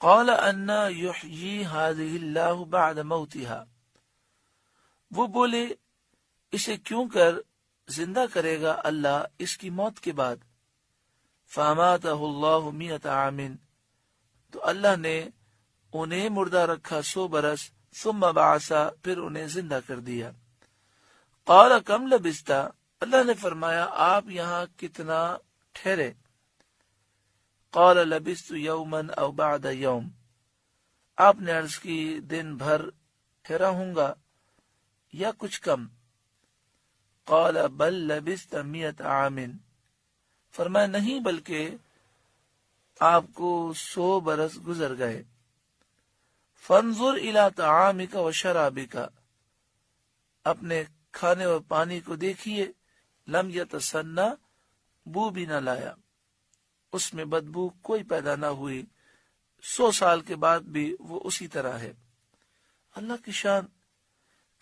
قال انا یحیی هذه اللہ بعد موتها، وہ بولے اسے کیوں کر زندہ کرے گا اللہ اس کی موت کے بعد۔ فاماتہ اللہ 100 عام، تو اللہ نے انہیں مردہ رکھا 100 برس، ثم بعثا، پھر انہیں زندہ کر دیا۔ قال کم لبثت، اللہ نے فرمایا آپ یہاں کتنا ٹھہرے؟ قال لبثت یوما او بعد یوم، آپ نے عرض کی دن بھر ٹھہرا ہوں گا یا کچھ کم۔ قال بل لبثت 100 عام، فرمایا نہیں بلکہ آپ کو 100 برس گزر گئے۔ فانظر الى طعامک و شرابک، اپنے کھانے اور پانی کو دیکھیے، لم یتسنہ، بو بھی نہ لایا، اس میں بدبو کوئی پیدا نہ ہوئی، 100 سال کے بعد بھی وہ اسی طرح ہے۔ اللہ کی شان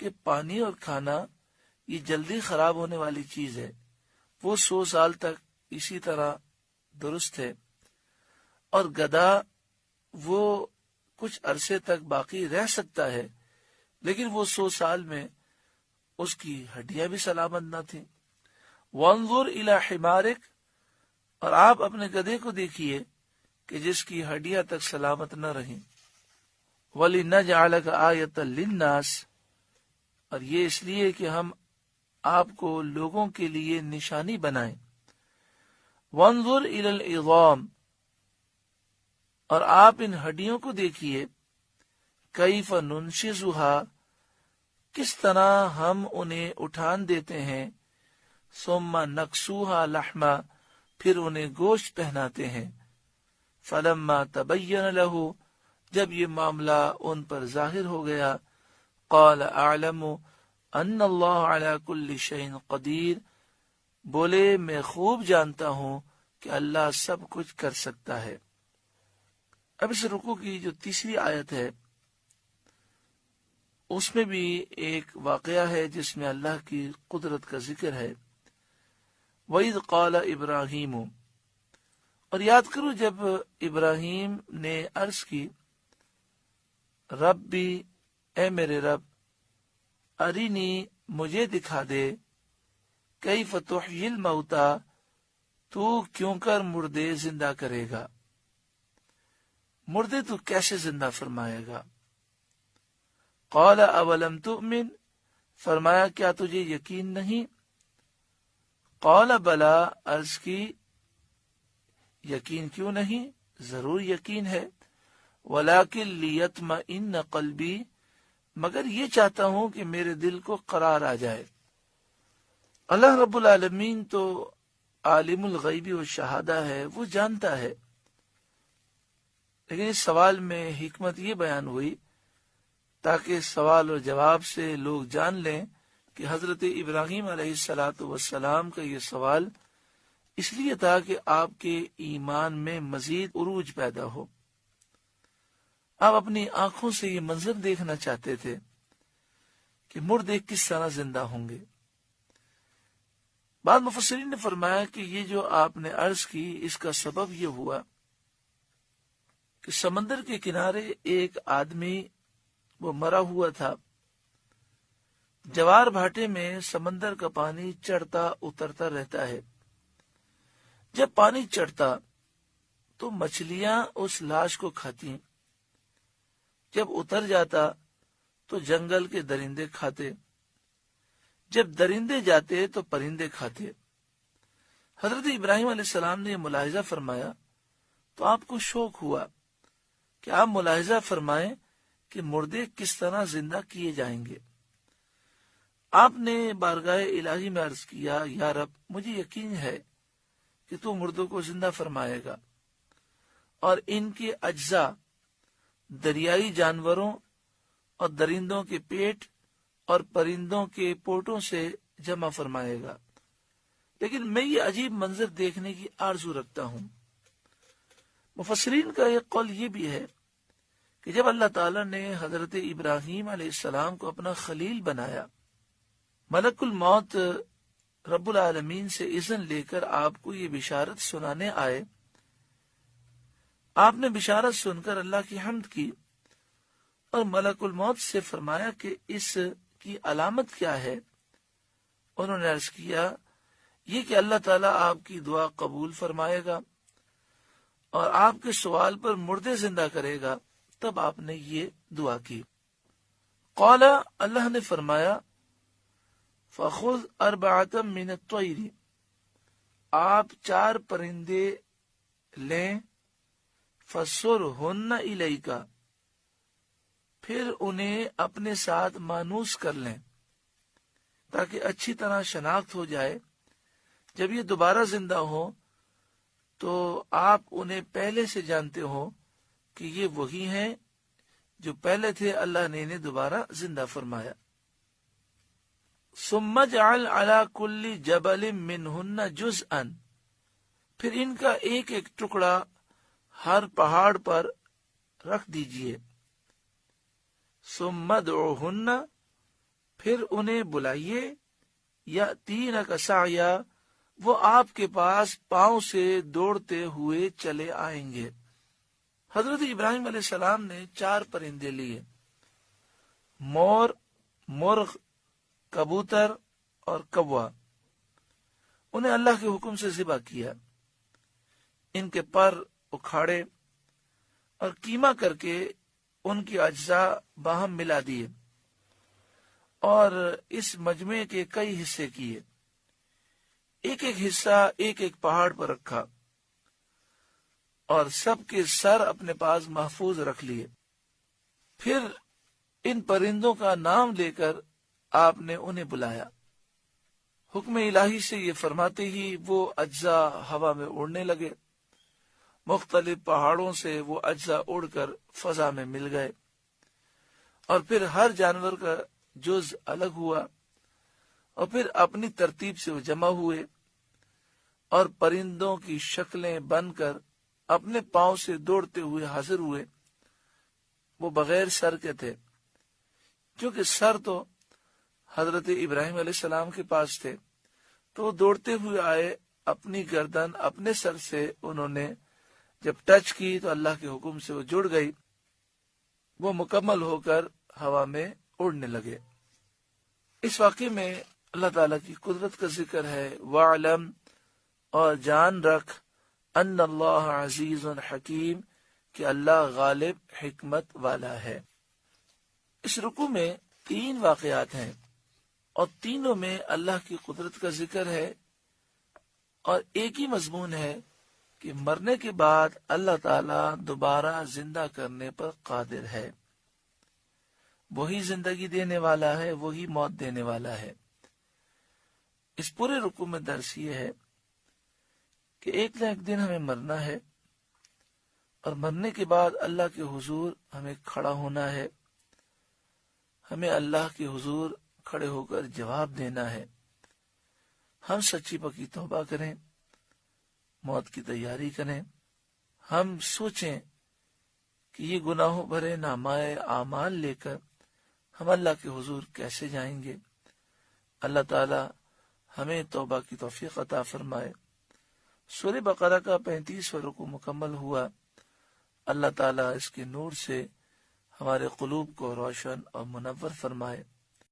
کہ پانی اور کھنا یہ جلدی خراب ہونے والی چیز ہے، وہ 100 سال تک اسی طرح درست ہے، اور گدھا وہ کچھ عرصے تک باقی رہ سکتا ہے، لیکن وہ 100 سال میں اس کی ہڈیاں بھی سلامت نہ تھیں۔ وانظر الی حمارک، اور آپ اپنے گدھے کو دیکھیے کہ جس کی ہڈیاں تک سلامت نہ رہیں۔ وَلِنَجْعَلَكَ آیَةً لِلنَّاسِ، اور یہ اس لیے کہ ہم آپ کو لوگوں کے لیے نشانی بنائیں۔ وانظر الی العظام، اور آپ ان ہڈیوں کو دیکھیے، کیف ننشزها، کس طرح ہم انہیں اٹھان دیتے ہیں، ثم نکسوها لحما، پھر انہیں گوشت پہناتے ہیں۔ فلما تبین له، جب یہ معاملہ ان پر ظاہر ہو گیا، قال اعلم ان اللہ علی کل شیء قدیر، بولے میں خوب جانتا ہوں کہ اللہ سب کچھ کر سکتا ہے۔ اب اس رکوع کی جو تیسری آیت ہے اس میں بھی ایک واقعہ ہے جس میں اللہ کی قدرت کا ذکر ہے۔ وَإِذْ قَالَ إِبْرَاهِيمُ، اور یاد کرو جب ابراہیم نے عرض کی، ربی، اے میرے رب، ارینی، مجھے دکھا دے، کیف تحیی الموتیٰ، تو کیوں کر مردے زندہ کرے گا، مردے تو کیسے زندہ فرمائے گا۔ قال اولم تؤمن، فرمایا کیا تجھے یقین نہیں۔ قال بلا، عرض کی یقین کیوں نہیں، ضرور یقین ہے۔ ولکن لیطمئن قلبی، مگر یہ چاہتا ہوں کہ میرے دل کو قرار آ جائے۔ اللہ رب العالمین تو عالم الغیب والشہادہ ہے، وہ جانتا ہے، لیکن اس سوال میں حکمت یہ بیان ہوئی تاکہ سوال اور جواب سے لوگ جان لیں کہ حضرت ابراہیم علیہ السلام کا یہ سوال اس لیے تھا کہ آپ کے ایمان میں مزید عروج پیدا ہو۔ آپ اپنی آنکھوں سے یہ منظر دیکھنا چاہتے تھے کہ مردے کس طرح زندہ ہوں گے۔ بعض مفسرین نے فرمایا کہ یہ جو آپ نے عرض کی اس کا سبب یہ ہوا کہ سمندر کے کنارے ایک آدمی وہ مرا ہوا تھا۔ جوار بھاٹے میں سمندر کا پانی چڑھتا اترتا رہتا ہے، جب پانی چڑھتا تو مچھلیاں اس لاش کو کھاتی، جب اتر جاتا تو جنگل کے درندے کھاتے، جب درندے جاتے تو پرندے کھاتے۔ حضرت ابراہیم علیہ السلام نے یہ ملاحظہ فرمایا تو آپ کو شوق ہوا کہ آپ ملاحظہ فرمائیں کہ مردے کس طرح زندہ کیے جائیں گے۔ آپ نے بارگاہ الہی میں عرض کیا، یا رب، مجھے یقین ہے کہ تو مردوں کو زندہ فرمائے گا اور ان کے اجزاء دریائی جانوروں اور درندوں کے پیٹ اور پرندوں کے پوٹوں سے جمع فرمائے گا، لیکن میں یہ عجیب منظر دیکھنے کی آرزو رکھتا ہوں۔ مفسرین کا ایک قول یہ بھی ہے کہ جب اللہ تعالیٰ نے حضرت ابراہیم علیہ السلام کو اپنا خلیل بنایا، ملک الموت رب العالمین سے اذن لے کر آپ کو یہ بشارت سنانے آئے، آپ نے بشارت سن کر اللہ کی حمد کی اور ملک الموت سے فرمایا کہ اس کی علامت کیا ہے؟ انہوں نے عرض کیا یہ کہ اللہ تعالیٰ آپ کی دعا قبول فرمائے گا اور آپ کے سوال پر مردے زندہ کرے گا۔ تب آپ نے یہ دعا کی۔ قال، اللہ نے فرمایا فخذ اربعۃ من الطیر، آپ 4 پرندے لیں، فصرہن الیک، پھر انہیں اپنے ساتھ مانوس کر لیں تاکہ اچھی طرح شناخت ہو جائے۔ جب یہ دوبارہ زندہ ہو تو آپ انہیں پہلے سے جانتے ہو کہ یہ وہی ہیں جو پہلے تھے، اللہ نے انہیں دوبارہ زندہ فرمایا۔ ثم اجعل علی کل جبل منہن جزءا، پھر ان کا ایک ایک ٹکڑا ہر پہاڑ پر رکھ دیجئے۔ ثم ادعوہن، پھر انہیں بلائیے، یأتینک سعیا، وہ آپ کے پاس پاؤں سے دوڑتے ہوئے چلے آئیں گے۔ حضرت ابراہیم علیہ السلام نے 4 پرندے لیے، مور، مرغ، کبوتر اور کوا۔ انہیں اللہ کے حکم سے ذبح کیا، ان کے پر اکھاڑے اور کیما کر کے ان کی اجزاء باہم ملا دیے اور اس مجمع کے کئی حصے کیے۔ ایک ایک حصہ ایک ایک پہاڑ پر رکھا اور سب کے سر اپنے پاس محفوظ رکھ لیے۔ پھر ان پرندوں کا نام لے کر آپ نے انہیں بلایا۔ حکم الہی سے یہ فرماتے ہی وہ اجزاء ہوا میں اڑنے لگے۔ مختلف پہاڑوں سے وہ اجزاء اڑ کر فضا میں مل گئے اور پھر ہر جانور کا جز الگ ہوا اور پھر اپنی ترتیب سے وہ جمع ہوئے اور پرندوں کی شکلیں بن کر اپنے پاؤں سے دوڑتے ہوئے حاضر ہوئے۔ وہ بغیر سر کے تھے، کیونکہ سر تو حضرت ابراہیم علیہ السلام کے پاس تھے، تو وہ دوڑتے ہوئے آئے۔ اپنی گردن اپنے سر سے انہوں نے جب ٹچ کی تو اللہ کے حکم سے وہ جڑ گئی، وہ مکمل ہو کر ہوا میں اڑنے لگے۔ اس واقعے میں اللہ تعالیٰ کی قدرت کا ذکر ہے۔ وَعْلَمْ، اور جان رکھ، ان اللہ عزیز حکیم، کہ اللہ غالب حکمت والا ہے۔ اس رکوع میں 3 واقعات ہیں اور تینوں میں اللہ کی قدرت کا ذکر ہے اور ایک ہی مضمون ہے کہ مرنے کے بعد اللہ تعالیٰ دوبارہ زندہ کرنے پر قادر ہے۔ وہی زندگی دینے والا ہے، وہی موت دینے والا ہے۔ اس پورے رکوع میں درس یہ ہے کہ ایک نہ ایک دن ہمیں مرنا ہے اور مرنے کے بعد اللہ کے حضور ہمیں کھڑا ہونا ہے، ہمیں اللہ کے حضور کھڑے ہو کر جواب دینا ہے۔ ہم سچی پکی توبہ کریں، موت کی تیاری کریں، ہم سوچیں کہ یہ گناہوں بھرے نامہ اعمال لے کر ہم اللہ کے حضور کیسے جائیں گے۔ اللہ تعالی ہمیں توبہ کی توفیق عطا فرمائے۔ سورہ بقرہ کا 35واں رکوع مکمل ہوا۔ اللہ تعالیٰ اس کے نور سے ہمارے قلوب کو روشن اور منور فرمائے۔